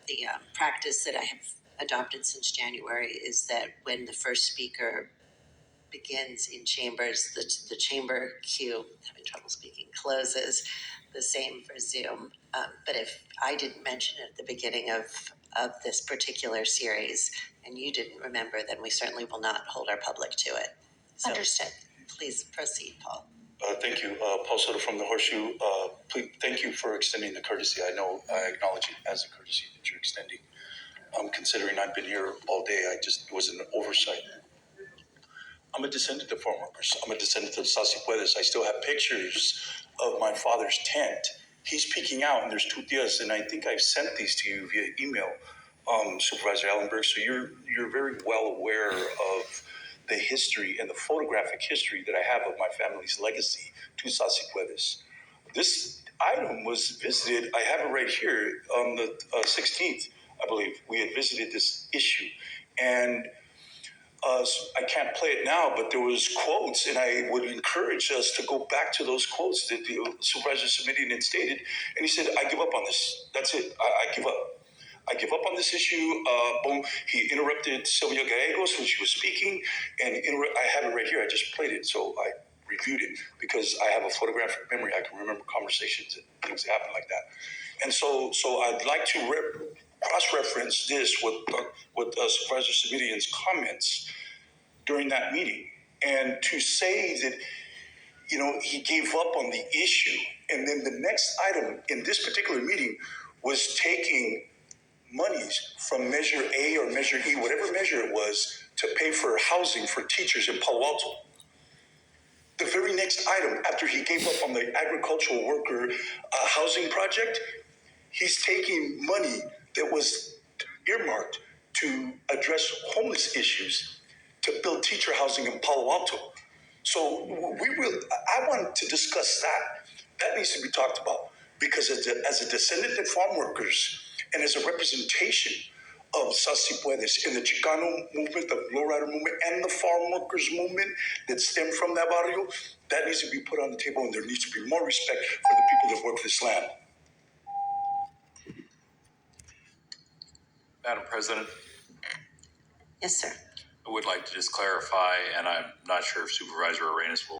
the practice that I have adopted since January is that when the first speaker begins in chambers, the chamber queue, I'm having trouble speaking, closes. The same for Zoom. But if I didn't mention it at the beginning of this particular series and you didn't remember, then we certainly will not hold our public to it. So understood. Please proceed, Paul. Thank you, Paul Soto from the Horseshoe. Please, thank you for extending the courtesy. I know I acknowledge it as a courtesy that you're extending. Considering I've been here all day, it was an oversight. I'm a descendant of farm workers. I'm a descendant of Sasipuedes. I still have pictures of my father's tent. He's peeking out, and there's two tias, and I think I've sent these to you via email, Supervisor Allenberg. So you're very well aware of the history and the photographic history that I have of my family's legacy to Sasipuedes. This item was visited. I have it right here on the 16th, I believe. We had visited this issue, and I can't play it now, but there was quotes, and I would encourage us to go back to those quotes that the supervisor submitted and stated. And he said, "I give up on this. That's it. I give up. I give up on this issue." Boom. He interrupted Sylvia Gallegos when she was speaking, and I have it right here. I just played it, so I reviewed it because I have a photographic memory. I can remember conversations and things that happen like that. And so I'd like to cross-reference this with Supervisor Simitian's comments during that meeting, and to say that he gave up on the issue, and then the next item in this particular meeting was taking monies from Measure A or Measure E, whatever measure it was, to pay for housing for teachers in Palo Alto. The very next item, after he gave up on the agricultural worker housing project, he's taking money that was earmarked to address homeless issues to build teacher housing in Palo Alto. So I want to discuss that. That needs to be talked about, because as a descendant of farm workers and as a representation of Sasipuedes in the Chicano movement, the lowrider movement, and the farm workers movement that stem from that barrio, that needs to be put on the table, and there needs to be more respect for the people that work this land. Madam President? Yes, sir. I would like to just clarify, and I'm not sure if Supervisor Arenas will